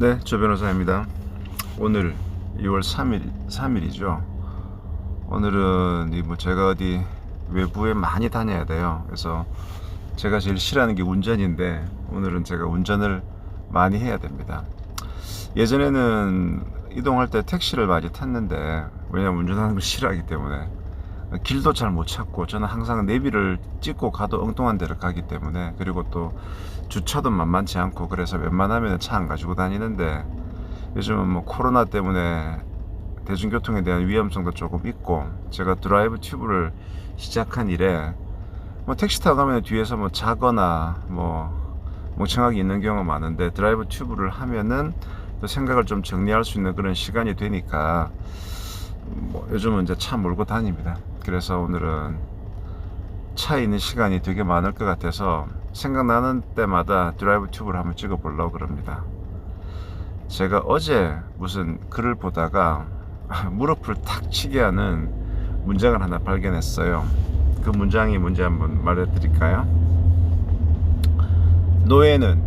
네, 조 변호사입니다. 오늘 2월 3일이죠. 오늘은 제가 어디 외부에 많이 다녀야 돼요. 그래서 제가 제일 싫어하는 게 운전인데 오늘은 제가 운전을 많이 해야 됩니다. 예전에는 이동할 때 택시를 많이 탔는데, 왜냐면 운전하는 걸 싫어하기 때문에 길도 잘 못 찾고, 저는 항상 내비를 찍고 가도 엉뚱한 데를 가기 때문에, 그리고 또 주차도 만만치 않고, 그래서 웬만하면 차 안 가지고 다니는데, 요즘은 뭐 코로나 때문에 대중교통에 대한 위험성도 조금 있고, 제가 드라이브 튜브를 시작한 이래 뭐 택시 타고 가면 뒤에서 뭐 자거나 뭐 멍청하게 있는 경우가 많은데, 드라이브 튜브를 하면은 또 생각을 좀 정리할 수 있는 그런 시간이 되니까 뭐 요즘은 이제 차 몰고 다닙니다. 그래서 오늘은 차에 있는 시간이 되게 많을 것 같아서 생각나는 때마다 드라이브 튜브를 한번 찍어 보려고 그럽니다. 제가 어제 무슨 글을 보다가 무릎을 탁 치게 하는 문장을 하나 발견했어요. 그 문장이 뭔지 한번 말해드릴까요? 노예는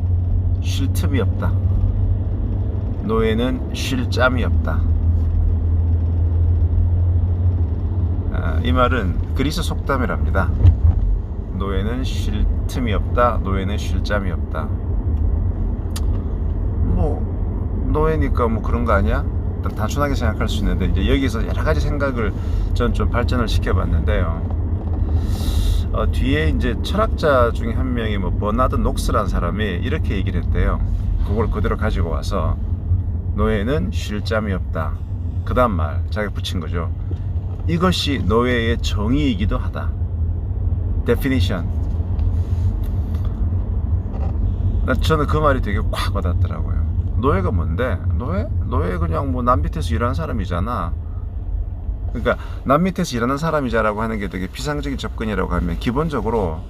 쉴 틈이 없다. 노예는 쉴 짬이 없다. 이 말은 그리스 속담이랍니다. 노예는 쉴 틈이 없다. 노예는 쉴 짬이 없다. 뭐 노예니까 뭐 그런 거 아니야? 단순하게 생각할 수 있는데, 이제 여기서 여러 가지 생각을 전 좀 발전을 시켜봤는데요. 뒤에 이제 철학자 중에 한 명이 버나드 녹스라는 사람이 이렇게 얘기를 했대요. 그걸 그대로 가지고 와서 노예는 쉴 짬이 없다. 그 다음 말 자기가 붙인 거죠. 이것이 노예의 정의이기도 하다. definition. 저는 그 말이 되게 콱 와닿더라고요. 노예가 뭔데? 노예 그냥 뭐 남 밑에서 일하는 사람이잖아. 그러니까 남 밑에서 일하는 사람이자라고 하는 게 되게 비상적인 접근이라고 하면, 기본적으로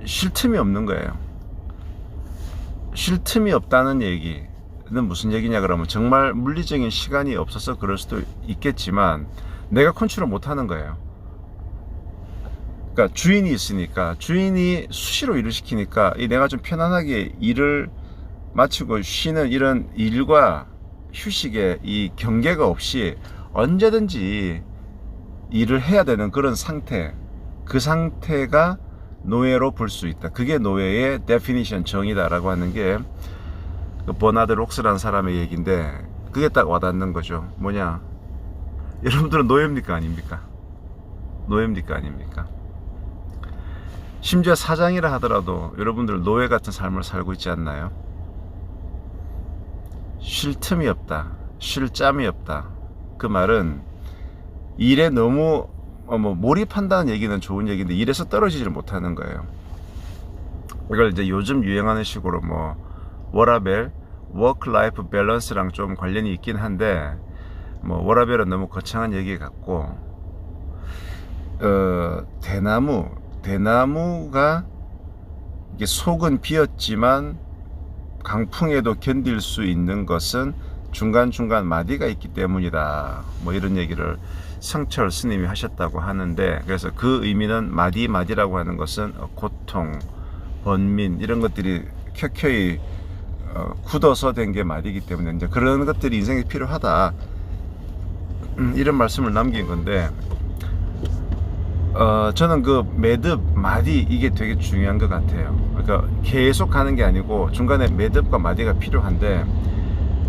쉴 틈이 없는 거예요. 쉴 틈이 없다는 얘기는 무슨 얘기냐 그러면, 정말 물리적인 시간이 없어서 그럴 수도 있겠지만 내가 컨트롤 못 하는 거예요. 그러니까 주인이 있으니까, 주인이 수시로 일을 시키니까 내가 좀 편안하게 일을 마치고 쉬는 이런 일과 휴식의 이 경계가 없이 언제든지 일을 해야 되는 그런 상태, 그 상태가 노예로 볼 수 있다. 그게 노예의 데피니션, 정의다라고 하는 게 그 버나드 록스라는 사람의 얘기인데, 그게 딱 와닿는 거죠. 뭐냐, 여러분들은 노예입니까 아닙니까? 노예입니까 아닙니까? 심지어 사장이라 하더라도 여러분들 노예 같은 삶을 살고 있지 않나요? 쉴 틈이 없다. 쉴 짬이 없다. 그 말은 일에 너무 몰입한다는 얘기는 좋은 얘기인데, 일에서 떨어지지를 못하는 거예요. 이걸 이제 요즘 유행하는 식으로 워라벨, 워크-라이프 밸런스랑 좀 관련이 있긴 한데, 워라벨은 너무 거창한 얘기 같고, 대나무가 이게 속은 비었지만 강풍에도 견딜 수 있는 것은 중간중간 마디가 있기 때문이다. 이런 얘기를 성철 스님이 하셨다고 하는데, 그래서 그 의미는 마디라고 하는 것은 고통, 번민 이런 것들이 켜켜이 굳어서 된 게 마디이기 때문에, 이제 그런 것들이 인생에 필요하다, 이런 말씀을 남긴 건데, 저는 그 매듭, 마디, 이게 되게 중요한 것 같아요. 그러니까 계속 가는 게 아니고 중간에 매듭과 마디가 필요한데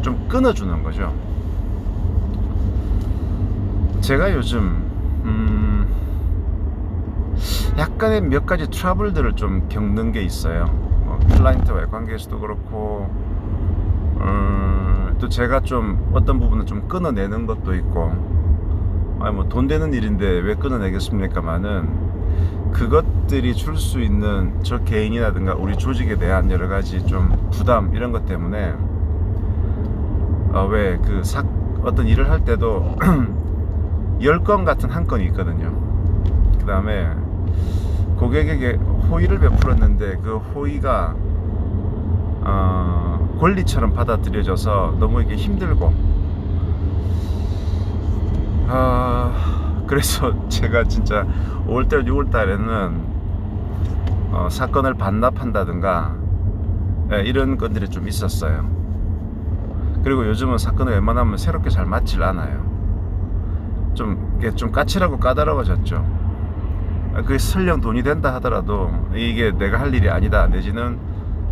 좀 끊어주는 거죠. 제가 요즘 약간의 몇 가지 트러블들을 좀 겪는 게 있어요. 클라이언트와의 관계에서도 그렇고, 또 제가 좀 어떤 부분은 좀 끊어내는 것도 있고, 돈 되는 일인데 왜 끊어내겠습니까만은, 그것들이 줄 수 있는 저 개인이라든가 우리 조직에 대한 여러 가지 좀 부담, 이런 것 때문에 왜 어떤 일을 할 때도 10건 같은 한 건이 있거든요. 그 다음에 고객에게 호의를 베풀었는데 그 호의가 권리처럼 받아들여져서 너무 이게 힘들고, 그래서 제가 진짜 5월달 6월달에는 사건을 반납한다든가 이런 건들이 좀 있었어요. 그리고 요즘은 사건을 웬만하면 새롭게 잘 맞질 않아요. 이게 좀 까칠하고 까다로워졌죠. 그게 설령 돈이 된다 하더라도 이게 내가 할 일이 아니다, 내지는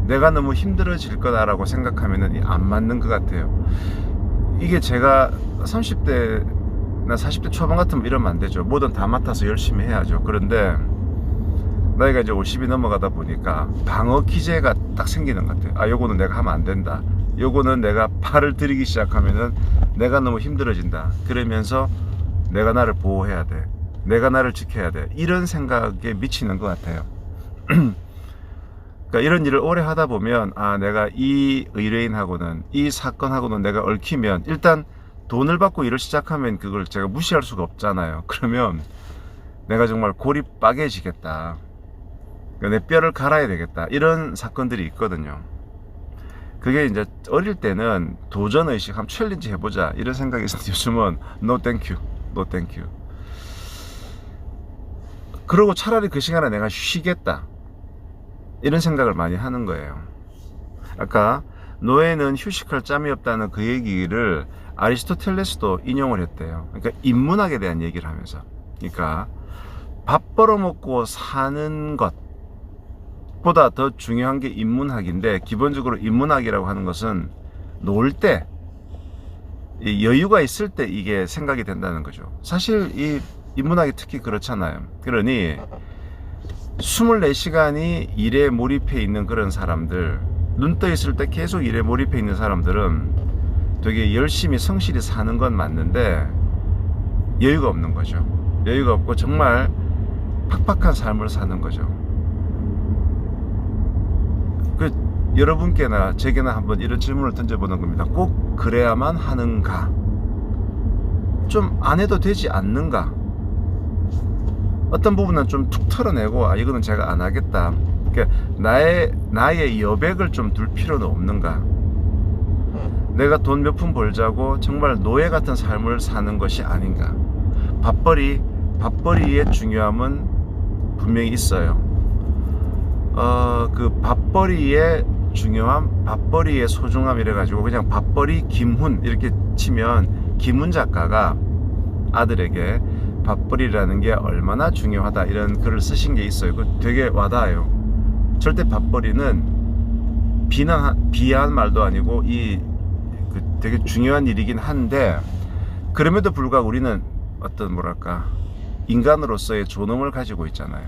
내가 너무 힘들어질 거다라고 생각하면은 안 맞는 것 같아요. 이게 제가 30대나 40대 초반 같으면 이러면 안 되죠. 뭐든 다 맡아서 열심히 해야죠. 그런데 나이가 이제 50이 넘어가다 보니까 방어 기제가 딱 생기는 것 같아요. 아, 요거는 내가 하면 안 된다. 요거는 내가 팔을 들이기 시작하면은 내가 너무 힘들어진다. 그러면서 내가 나를 보호해야 돼. 내가 나를 지켜야 돼. 이런 생각에 미치는 것 같아요. 그러니까 이런 일을 오래 하다 보면, 아, 내가 이 의뢰인하고는, 이 사건하고는 내가 얽히면, 일단 돈을 받고 일을 시작하면 그걸 제가 무시할 수가 없잖아요. 그러면 내가 정말 골이 빠개지겠다. 그러니까 내 뼈를 갈아야 되겠다. 이런 사건들이 있거든요. 그게 이제 어릴 때는 도전의식, 한번 챌린지 해보자, 이런 생각이 있었는데 요즘은 no thank you, no thank you. 그러고 차라리 그 시간에 내가 쉬겠다, 이런 생각을 많이 하는 거예요. 아까 노예는 휴식할 짬이 없다는 그 얘기를 아리스토텔레스도 인용을 했대요. 그러니까 인문학에 대한 얘기를 하면서, 그러니까 밥 벌어먹고 사는 것보다 더 중요한 게 인문학인데, 기본적으로 인문학이라고 하는 것은 놀 때, 여유가 있을 때 이게 생각이 된다는 거죠. 사실 이 인문학이 특히 그렇잖아요. 그러니 24시간이 일에 몰입해 있는 그런 사람들, 눈 떠 있을 때 계속 일에 몰입해 있는 사람들은 되게 열심히 성실히 사는 건 맞는데 여유가 없는 거죠. 여유가 없고 정말 팍팍한 삶을 사는 거죠. 여러분께나 제게나 한번 이런 질문을 던져보는 겁니다. 꼭 그래야만 하는가? 좀 안 해도 되지 않는가? 어떤 부분은 좀 툭 털어내고, 아, 이거는 제가 안 하겠다. 그러니까 나의 여백을 좀 둘 필요는 없는가? 내가 돈 몇 푼 벌자고 정말 노예 같은 삶을 사는 것이 아닌가? 밥벌이의 중요함은 분명히 있어요. 그 밥벌이의 중요함, 밥벌이의 소중함 이래가지고 그냥 밥벌이 김훈 이렇게 치면 김훈 작가가 아들에게 밥벌이라는 게 얼마나 중요하다 이런 글을 쓰신 게 있어요. 그 되게 와닿아요. 절대 밥벌이는 비하한 말도 아니고 되게 중요한 일이긴 한데, 그럼에도 불구하고 우리는 어떤 뭐랄까 인간으로서의 존엄을 가지고 있잖아요.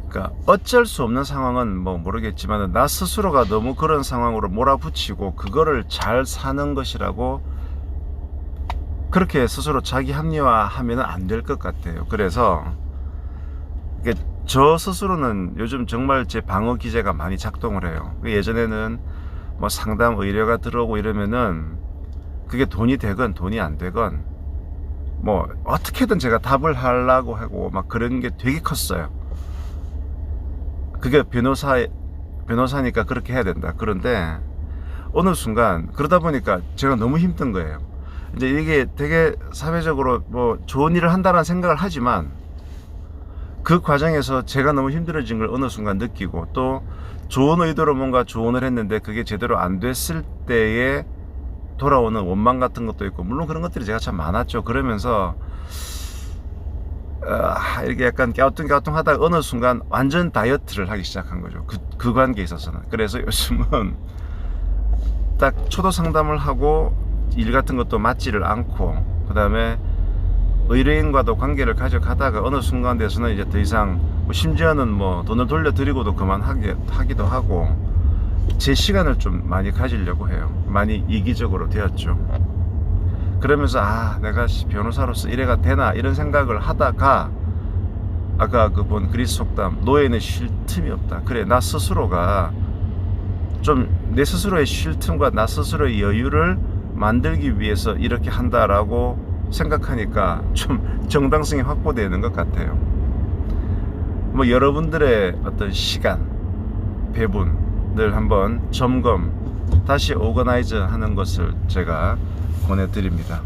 그러니까 어쩔 수 없는 상황은 뭐 모르겠지만 나 스스로가 너무 그런 상황으로 몰아붙이고 그거를 잘 사는 것이라고 그렇게 스스로 자기 합리화하면 안 될 것 같아요. 그래서 저 스스로는 요즘 정말 제 방어 기제가 많이 작동을 해요. 예전에는 뭐 상담 의뢰가 들어오고 이러면은 그게 돈이 되건 돈이 안 되건 뭐 어떻게든 제가 답을 하려고 하고 막 그런 게 되게 컸어요. 그게 변호사니까 그렇게 해야 된다. 그런데 어느 순간 그러다 보니까 제가 너무 힘든 거예요. 이제 이게 되게 사회적으로 뭐 좋은 일을 한다는 생각을 하지만 그 과정에서 제가 너무 힘들어진 걸 어느 순간 느끼고, 또 좋은 의도로 뭔가 조언을 했는데 그게 제대로 안 됐을 때에 돌아오는 원망 같은 것도 있고, 물론 그런 것들이 제가 참 많았죠. 그러면서 이렇게 약간 갸우뚱갸우뚱 하다가 어느 순간 완전 다이어트를 하기 시작한 거죠. 그 관계에 있어서는. 그래서 요즘은 딱 초도 상담을 하고 일 같은 것도 맞지를 않고, 그 다음에 의뢰인과도 관계를 가져가다가 어느 순간 돼서는 이제 더 이상 심지어는 뭐 돈을 돌려드리고도 그만하기도 하고 제 시간을 좀 많이 가지려고 해요. 많이 이기적으로 되었죠. 그러면서 내가 변호사로서 이래가 되나 이런 생각을 하다가 아까 그 본 그리스 속담, 노예는 쉴 틈이 없다. 그래, 나 스스로가 좀 내 스스로의 쉴 틈과 나 스스로의 여유를 만들기 위해서 이렇게 한다라고 생각하니까 좀 정당성이 확보되는 것 같아요. 뭐 여러분들의 어떤 시간 배분을 한번 점검, 다시 오거나이즈 하는 것을 제가 권해드립니다.